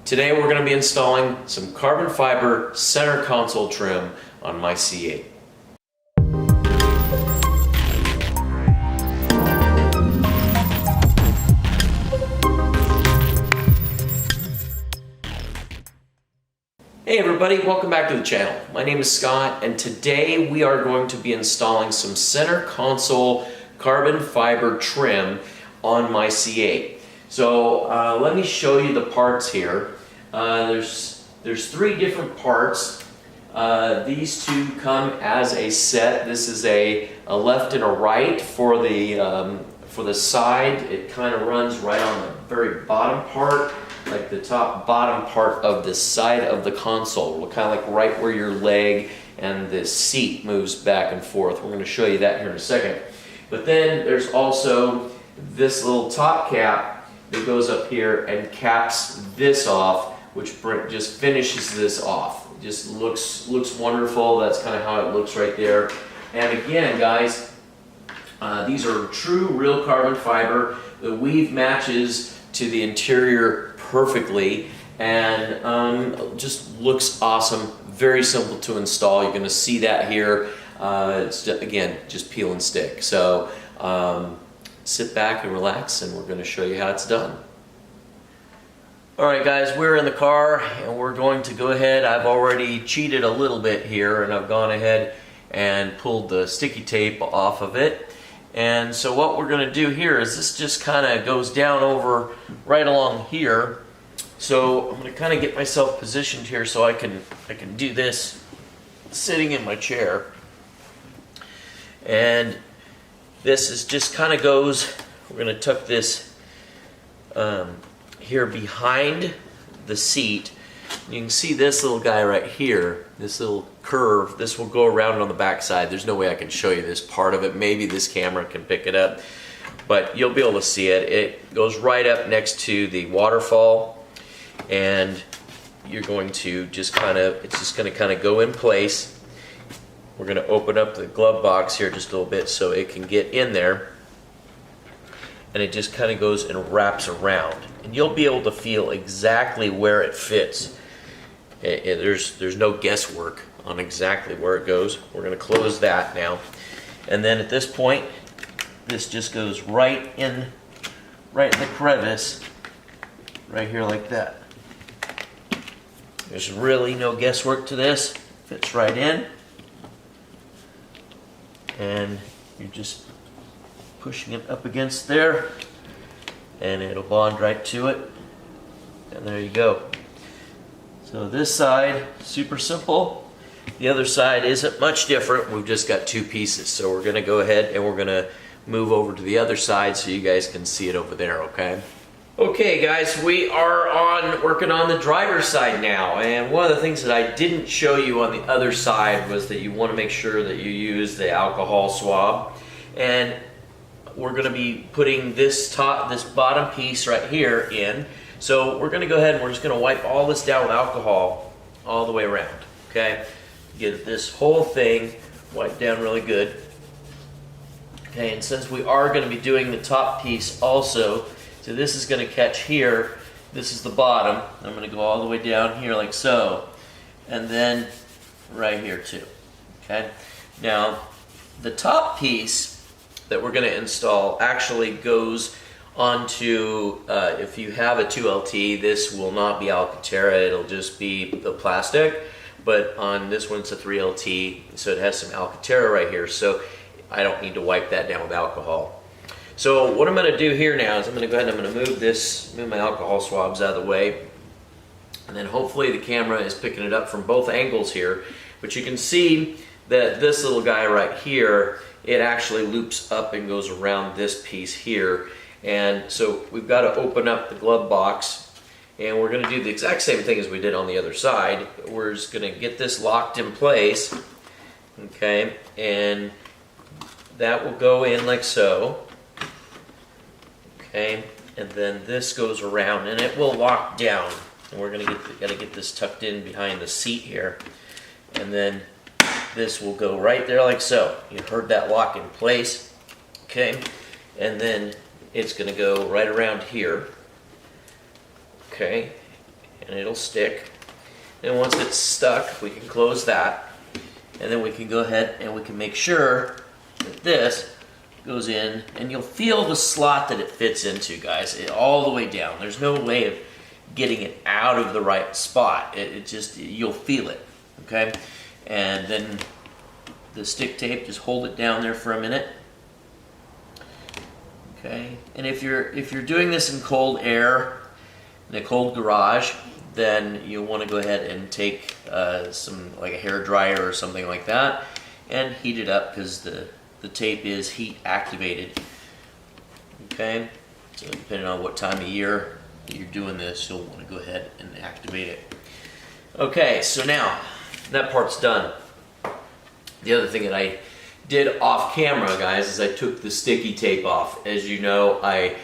Today we're going to be installing some carbon fiber center console trim on my C8. Hey everybody, welcome back to the channel. My name is Scott and today we are going to be installing some center console carbon fiber trim on my C8. So let me show you the parts here. There's three different parts. These two come as a set. This is a left and a right for the side. It kind of runs right on the very bottom part, like the top bottom part of the side of the console, kind of like right where your leg and the seat moves back and forth. We're going to show you that here in a second. But then there's also this little top cap that goes up here and caps this off, which just finishes this off. It just looks wonderful. That's kind of how it looks right there. And again, guys, these are true real carbon fiber. The weave matches to the interior perfectly and just looks awesome. Very simple to install. You're going to see that here. It's just, again, just peel and stick. So sit back and relax and we're going to show you how it's done. Alright guys, we're in the car and we're going to go ahead. I've already cheated a little bit here and I've gone ahead and pulled the sticky tape off of it. And so what we're going to do here is this just kind of goes down over right along here. So I'm going to kind of get myself positioned here so I can do this sitting in my chair. And this is just kind of goes, we're going to tuck this here behind the seat. You can see this little guy right here, this little curve. This will go around on the back side. There's no way I can show you this part of it. Maybe this camera can pick it up, but you'll be able to see it. It goes right up next to the waterfall, and you're going to just kind of, it's just going to kind of go in place. We're going to open up the glove box here just a little bit so it can get in there, and it just kind of goes and wraps around, and you'll be able to feel exactly where it fits. There's no guesswork on exactly where it goes. We're going to close that now, and then at this point this just goes right in the crevice right here like that. There's really no guesswork to this. Fits right in, and you're just pushing it up against there and it'll bond right to it, and there you go. So this side, super simple. The other side isn't much different. We've just got two pieces, so we're going to go ahead and we're going to move over to the other side so you guys can see it over there. Okay guys, we are working on the driver's side now, and one of the things that I didn't show you on the other side was that you want to make sure that you use the alcohol swab, and we're going to be putting this bottom piece right here in. So we're going to go ahead and we're just going to wipe all this down with alcohol all the way around. Okay, get this whole thing wiped down really good. Okay, and since we are going to be doing the top piece also, so this is going to catch here. This is the bottom. I'm going to go all the way down here like so, and then right here too. Okay, now the top piece that we're going to install actually goes onto, if you have a 2LT, this will not be Alcantara, it'll just be the plastic, but on this one it's a 3LT, so it has some Alcantara right here, so I don't need to wipe that down with alcohol. So what I'm going to do here now is I'm going to go ahead and I'm going to move my alcohol swabs out of the way, and then hopefully the camera is picking it up from both angles here, but you can see that this little guy right here, it actually loops up and goes around this piece here. And so we've got to open up the glove box, and we're going to do the exact same thing as we did on the other side. We're just going to get this locked in place, okay, and that will go in like so, okay, and then this goes around and it will lock down, and we're going to get this tucked in behind the seat here, and then this will go right there like so. You heard that lock in place, okay, and then it's going to go right around here, okay, and it'll stick. And once it's stuck, we can close that. And then we can go ahead and we can make sure that this goes in, and you'll feel the slot that it fits into, guys, all the way down. There's no way of getting it out of the right spot. It just, you'll feel it, okay? And then the stick tape, just hold it down there for a minute. Okay, and if you're doing this in cold air, in a cold garage, then you'll want to go ahead and take some, like a hair dryer or something like that, and heat it up, because the tape is heat activated. Okay, so depending on what time of year you're doing this, you'll want to go ahead and activate it. Okay, so now that part's done. The other thing that I did off camera, guys, is I took the sticky tape off. As you know, I'm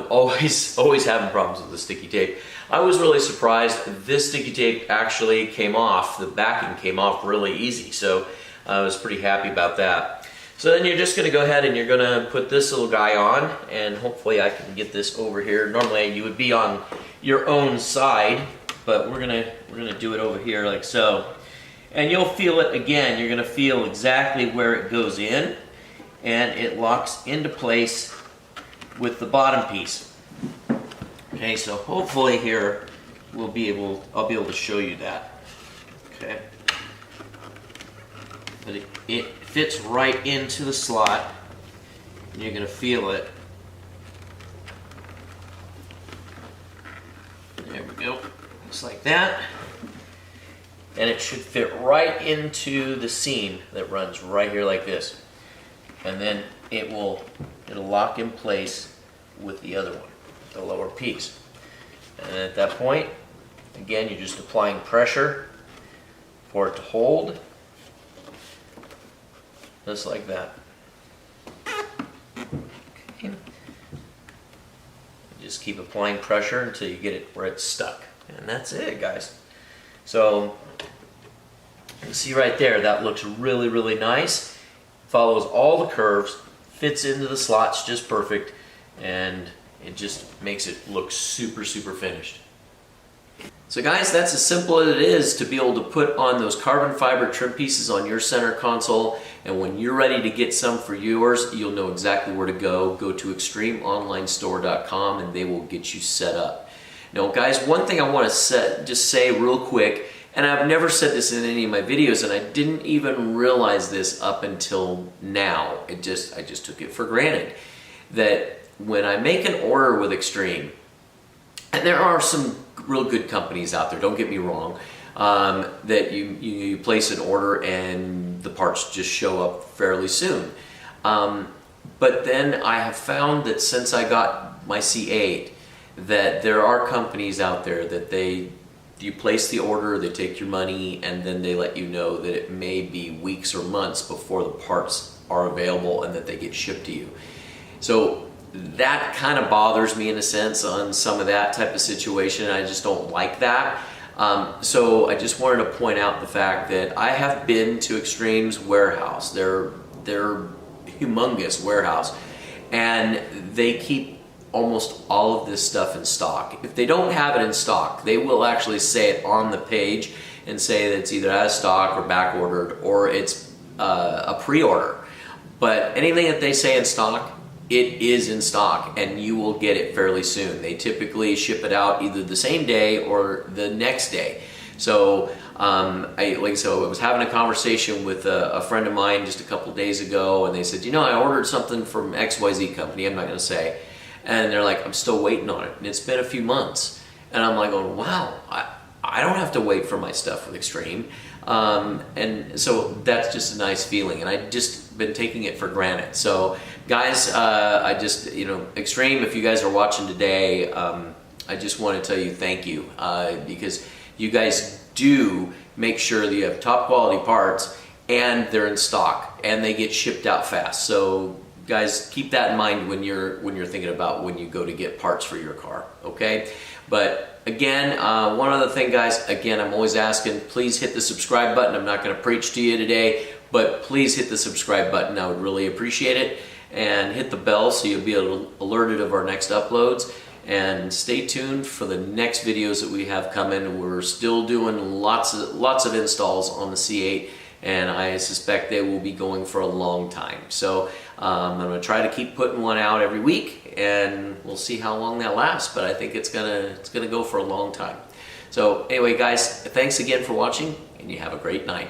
always having problems with the sticky tape. I was really surprised this sticky tape actually came off. The backing came off really easy, so I was pretty happy about that. So then you're just going to go ahead and you're going to put this little guy on, and hopefully I can get this over here. Normally you would be on your own side, but we're gonna do it over here like so. And you'll feel it again. You're going to feel exactly where it goes in, and it locks into place with the bottom piece. Okay, so hopefully here I'll be able to show you that. Okay, but it fits right into the slot, and you're going to feel it. There we go, just like that. And it should fit right into the seam that runs right here like this. And then it'll lock in place with the other one, the lower piece. And at that point, again, you're just applying pressure for it to hold, just like that. Okay. Just keep applying pressure until you get it where it's stuck. And that's it, guys. So you can see right there, that looks really, really nice. Follows all the curves, fits into the slots just perfect, and it just makes it look super, super finished. So guys, that's as simple as it is to be able to put on those carbon fiber trim pieces on your center console, and when you're ready to get some for yours, you'll know exactly where to go. Go to extremeonlinestore.com and they will get you set up. Now guys, one thing I want to just say real quick, and I've never said this in any of my videos, and I didn't even realize this up until now. I just took it for granted, that when I make an order with Extreme, and there are some real good companies out there, don't get me wrong, that you place an order and the parts just show up fairly soon. But then I have found that since I got my C8, that there are companies out there that you place the order, they take your money, and then they let you know that it may be weeks or months before the parts are available and that they get shipped to you. So that kind of bothers me in a sense on some of that type of situation. I just don't like that. So I just wanted to point out the fact that I have been to Extreme's warehouse, their humongous warehouse, and they keep almost all of this stuff in stock. If they don't have it in stock, they will actually say it on the page and say that it's either out of stock or back ordered, or it's a pre-order. But anything that they say in stock, it is in stock, and you will get it fairly soon. They typically ship it out either the same day or the next day. So I was having a conversation with a friend of mine just a couple days ago, and they said, you know, I ordered something from XYZ company, I'm not going to say. And they're like, I'm still waiting on it. And it's been a few months. And I'm like, oh, wow, I don't have to wait for my stuff with Extreme. And so that's just a nice feeling. And I've just been taking it for granted. So guys, Extreme, if you guys are watching today, I just want to tell you thank you. Because you guys do make sure that you have top quality parts and they're in stock and they get shipped out fast. So guys, keep that in mind when you're thinking about when you go to get parts for your car, okay? But again, one other thing, guys, again, I'm always asking, please hit the subscribe button. I'm not going to preach to you today, but please hit the subscribe button. I would really appreciate it. And hit the bell so you'll be alerted of our next uploads. and stay tuned for the next videos that we have coming. We're still doing lots of installs on the C8, and I suspect they will be going for a long time. So I'm going to try to keep putting one out every week, and we'll see how long that lasts, but I think it's gonna go for a long time. So anyway, guys, thanks again for watching, and you have a great night.